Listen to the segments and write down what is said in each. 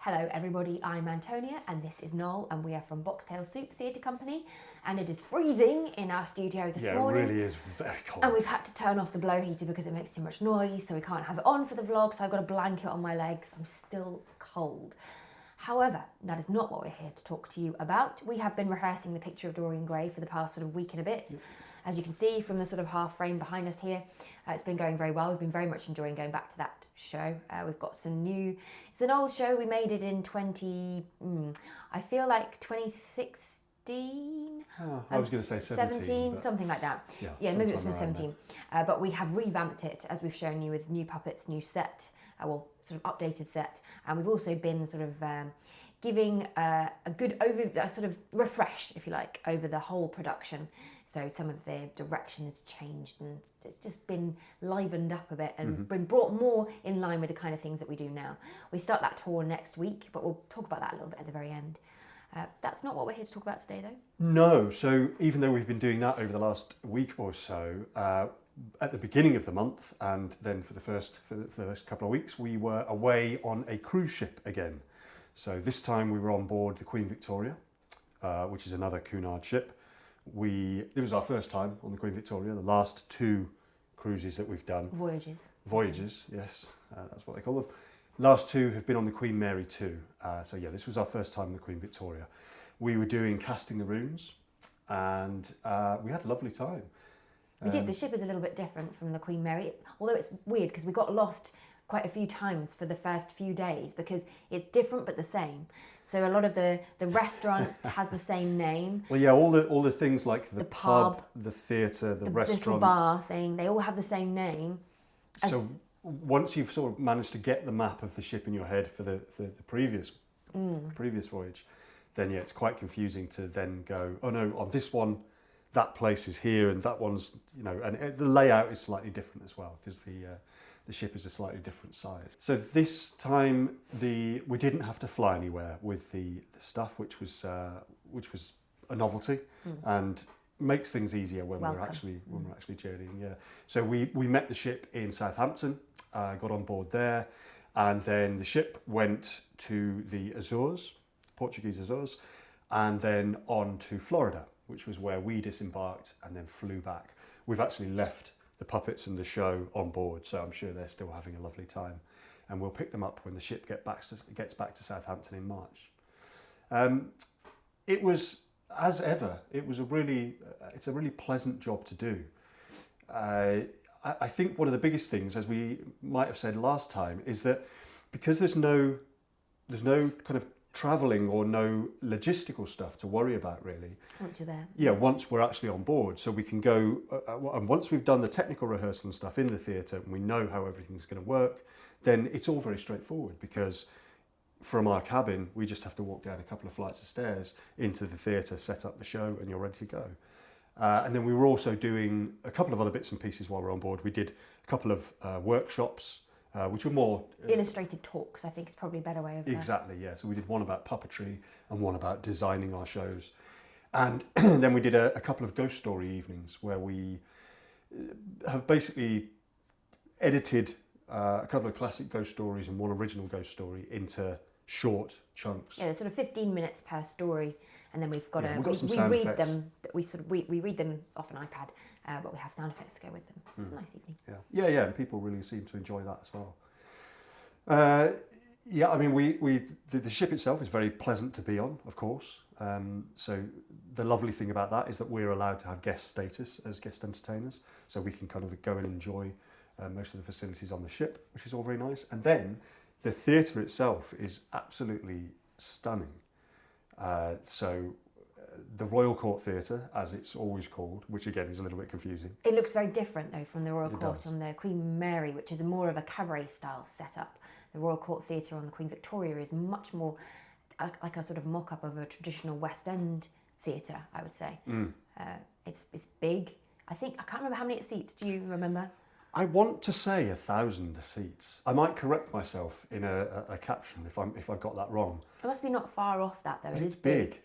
Hello everybody, I'm Antonia and this is Noel and we are from Boxtail Soup Theatre Company and it is freezing in our studio this morning. Yeah, it really is very cold. And we've had to turn off the blow heater because it makes too much noise, so we can't have it on for the vlog, so I've got a blanket on my legs. I'm still cold. However, that is not what we're here to talk to you about. We have been rehearsing The Picture of Dorian Gray for the past sort of week and a bit. As you can see from the sort of half frame behind us here, it's been going very well. We've been very much enjoying going back to that show. We've got some new, it's an old show. We made it in 2016. I was going to say 17. Something like that. Yeah, maybe it was from 17. But we have revamped it, as we've shown you, with new puppets, new set, well, sort of updated set. And we've also been sort of giving a good a sort of refresh, if you like, over the whole production. So some of the direction has changed and it's just been livened up a bit and been brought more in line with the kind of things that we do now. We start that tour next week, but we'll talk about that a little bit at the very end. That's not what we're here to talk about today, though. No, so even though we've been doing that over the last week or so, at the beginning of the month and then for the first couple of weeks, we were away on a cruise ship again. So this time we were on board the Queen Victoria, which is another Cunard ship. It was our first time on the Queen Victoria. The last two cruises that we've done. Voyages, yes, that's what they call them. Last two have been on the Queen Mary too. So yeah, this was our first time on the Queen Victoria. We were doing Casting the Runes and we had a lovely time. We did. The ship is a little bit different from the Queen Mary, although it's weird because we got lost quite a few times for the first few days because it's different but the same. So a lot of the restaurant has the same name. Well, yeah, all the things like the pub, the theatre, the restaurant, little bar thing, they all have the same name. So once you've sort of managed to get the map of the ship in your head for the previous voyage, then yeah, it's quite confusing to then go, oh no, on this one, that place is here and that one's, you know, and the layout is slightly different as well because the ship is a slightly different size. So this time we didn't have to fly anywhere with the stuff, which was a novelty and makes things easier when we're actually journeying. Yeah. So we met the ship in Southampton, got on board there, and then the ship went to the Azores, Portuguese Azores, and then on to Florida, which was where we disembarked and then flew back. We've actually left the puppets and the show on board, so I'm sure they're still having a lovely time. And we'll pick them up when the ship gets back to Southampton in March. It was, as ever, it's a really pleasant job to do. I think one of the biggest things, as we might have said last time, is that because there's no kind of travelling or no logistical stuff to worry about really. Once you're there. Yeah, once we're actually on board. So we can go, and once we've done the technical rehearsal and stuff in the theatre and we know how everything's going to work, then it's all very straightforward because from our cabin, we just have to walk down a couple of flights of stairs into the theatre, set up the show and you're ready to go. And then we were also doing a couple of other bits and pieces while we're on board. We did a couple of workshops, which were more illustrated talks, I think is probably a better way of exactly, yeah. So we did one about puppetry and one about designing our shows, and then we did a couple of ghost story evenings where we have basically edited a couple of classic ghost stories and one original ghost story into short chunks. Yeah, there's sort of 15 minutes per story, and then we've got we read effects. them. We read them off an iPad, but we have sound effects to go with them. It's a nice evening. Yeah, and people really seem to enjoy that as well. Yeah, I mean, the ship itself is very pleasant to be on, of course. So the lovely thing about that is that we're allowed to have guest status as guest entertainers, so we can kind of go and enjoy most of the facilities on the ship, which is all very nice. And then the theatre itself is absolutely stunning. The Royal Court Theatre, as it's always called, which again is a little bit confusing. It looks very different though from the Royal Court on the Queen Mary, which is more of a cabaret style setup. The Royal Court Theatre on the Queen Victoria is much more like a sort of mock-up of a traditional West End theatre, I would say. It's big. I can't remember how many seats. Do you remember? I want to say 1,000 seats. I might correct myself in a caption if I've got that wrong. It must be not far off that though. It is big.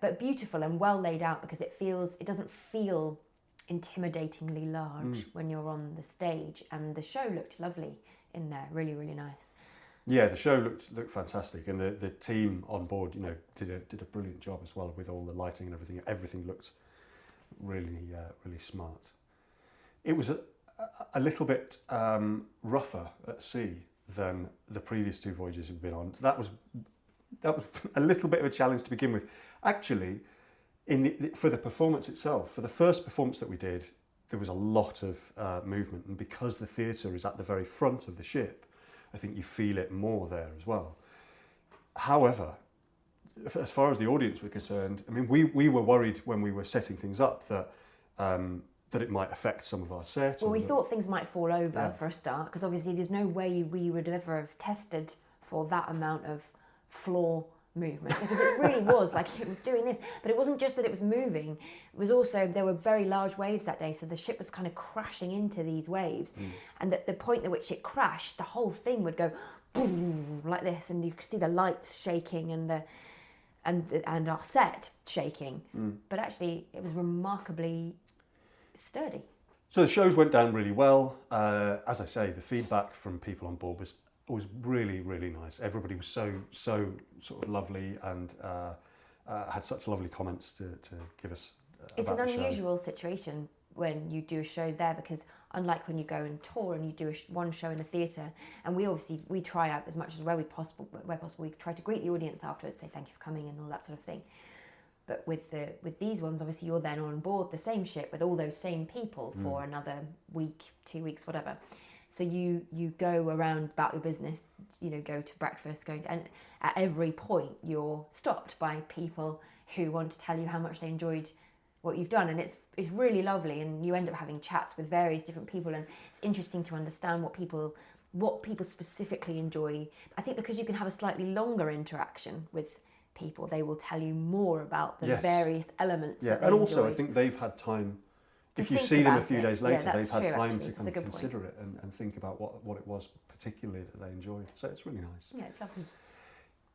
But beautiful and well laid out because it doesn't feel intimidatingly large when you're on the stage, and the show looked lovely in there, really, really nice. Yeah, the show looked fantastic, and the team on board, did a brilliant job as well with all the lighting and everything. Everything looked really smart. It was a little bit rougher at sea than the previous two voyages we've been on. So that was a little bit of a challenge to begin with. Actually, for the performance itself, for the first performance that we did, there was a lot of movement, and because the theatre is at the very front of the ship, I think you feel it more there as well. However, as far as the audience were concerned, I mean, we were worried when we were setting things up that it might affect some of our set. Well, we thought things might fall over for a start, because obviously there's no way we would ever have tested for that amount of floor movement, because it really was like it was doing this. But it wasn't just that it was moving, it was also there were very large waves that day, so the ship was kind of crashing into these waves, and at the point at which it crashed, the whole thing would go boom, like this, and you could see the lights shaking and our set shaking. But actually it was remarkably sturdy. So the shows went down really well. As I say, the feedback from people on board was really, really nice. Everybody was so sort of lovely, and had such lovely comments to give us It's about an the show. unusual situation when you do a show there, because unlike when you go and tour and you do one show in a theatre, and we try out as much as where possible we try to greet the audience afterwards, say thank you for coming and all that sort of thing. But with these ones, obviously you're then on board the same ship with all those same people for another week, 2 weeks, whatever. So you go around about your business, go to breakfast, and at every point you're stopped by people who want to tell you how much they enjoyed what you've done, and it's really lovely, and you end up having chats with various different people, and it's interesting to understand what people specifically enjoy. I think because you can have a slightly longer interaction with people, they will tell you more about the various elements that they and enjoyed. also I think they've had time. If you think see them a about few it. days later, Yeah, they've had that's true, time actually. to It's a kind of good consider it and think about what it was particularly that they enjoyed. So it's really nice. Yeah, it's lovely.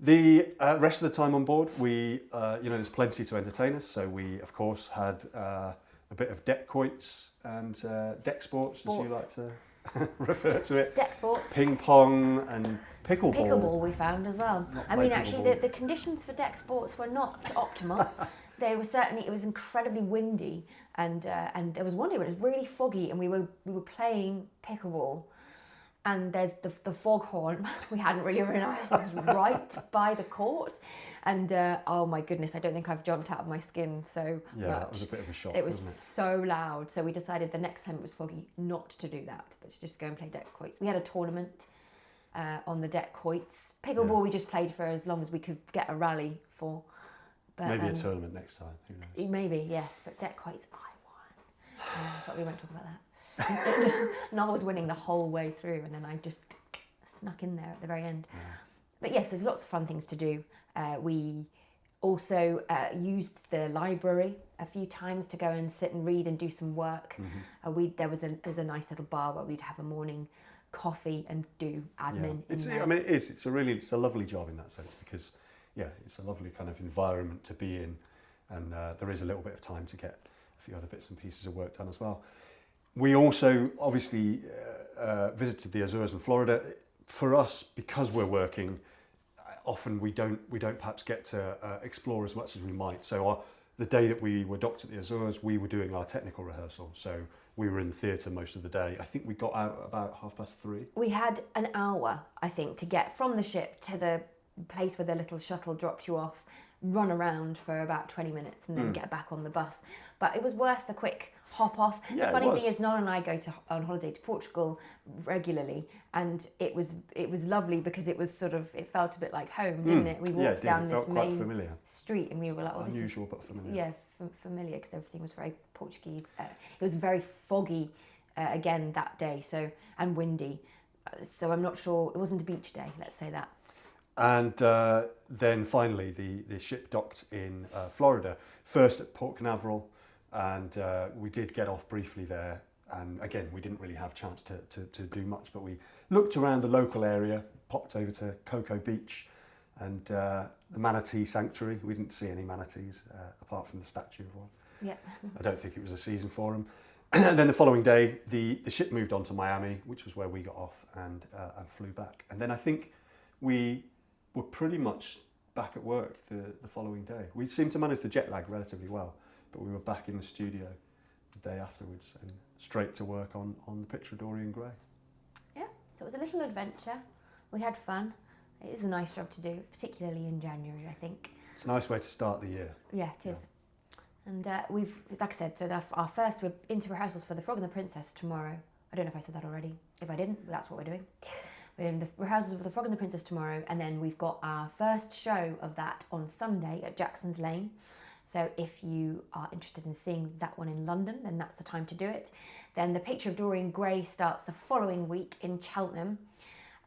The rest of the time on board, we, there's plenty to entertain us. So we, of course, had a bit of deck quoits and deck sports, as you like to refer to it. Deck sports. Ping pong and pickleball. Pickleball we found as well. I mean, actually, the conditions for deck sports were not optimal. They were certainly, it was incredibly windy, and there was one day when it was really foggy, and we were playing pickleball, and there's the foghorn. We hadn't really realised it was right by the court, and oh my goodness, I don't think I've jumped out of my skin so much. Yeah, it was a bit of a shock. It was wasn't it? so loud, so we decided the next time it was foggy not to do that, but to just go and play deck quoits. We had a tournament on the deck quoits. Pickleball we just played for as long as we could get a rally for. But, maybe a tournament next time. Who knows? Maybe, yes, but deck quoits, I won. But we won't talk about that. Noel was winning the whole way through, and then I just snuck in there at the very end. Yeah. But yes, there's lots of fun things to do. We also used the library a few times to go and sit and read and do some work. There's a nice little bar where we'd have a morning coffee and do admin. It's a lovely job in that sense, because it's a lovely kind of environment to be in, and there is a little bit of time to get a few other bits and pieces of work done as well. We also obviously visited the Azores and Florida. For us, because we're working, often we don't perhaps get to explore as much as we might. So the day that we were docked at the Azores, we were doing our technical rehearsal. So we were in the theatre most of the day. I think we got out about 3:30. We had an hour, I think, to get from the ship to the place where the little shuttle dropped you off, run around for about 20 minutes and then get back on the bus. But it was worth the quick hop off. Yeah, the funny thing is, Noel and I go on holiday to Portugal regularly, and it was lovely because it was it felt a bit like home, didn't it? We walked down this main street and we were like, this unusual but familiar. Yeah, familiar, because everything was very Portuguese. It was very foggy again that day, and windy. So I'm not sure, it wasn't a beach day, let's say that. And then finally, the ship docked in Florida, first at Port Canaveral, and we did get off briefly there. And again, we didn't really have a chance to do much, but we looked around the local area, popped over to Cocoa Beach and the Manatee Sanctuary. We didn't see any manatees apart from the statue of one. Yeah. I don't think it was a season for them. And then the following day, the ship moved on to Miami, which was where we got off and flew back. And then I think we were pretty much back at work the following day. We seemed to manage the jet lag relatively well, but we were back in the studio the day afterwards and straight to work on the picture of Dorian Gray. Yeah, so it was a little adventure. We had fun. It is a nice job to do, particularly in January, I think. It's a nice way to start the year. Yeah, it is. And we've, like I said, so we're into rehearsals for The Frog and the Princess tomorrow. I don't know if I said that already. If I didn't, that's what we're doing. We're in the rehearsals for The Frog and the Princess tomorrow, and then we've got our first show of that on Sunday at Jackson's Lane. So if you are interested in seeing that one in London, then that's the time to do it. Then The Picture of Dorian Gray starts the following week in Cheltenham.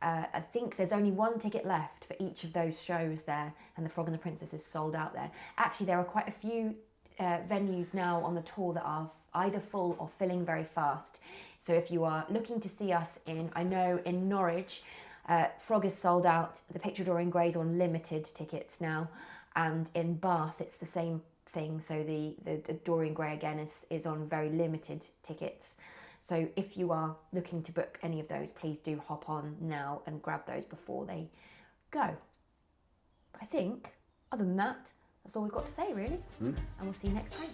I think there's only one ticket left for each of those shows there, and The Frog and the Princess is sold out there. Actually, there are quite a few venues now on the tour that are either full or filling very fast. So if you are looking to see us I know in Norwich, Frog is sold out, The Picture of Dorian Gray is on limited tickets now, and in Bath it's the same thing. So the Dorian Gray again is on very limited tickets. So if you are looking to book any of those, please do hop on now and grab those before they go. I think, other than that, that's all we've got to say really. And we'll see you next time.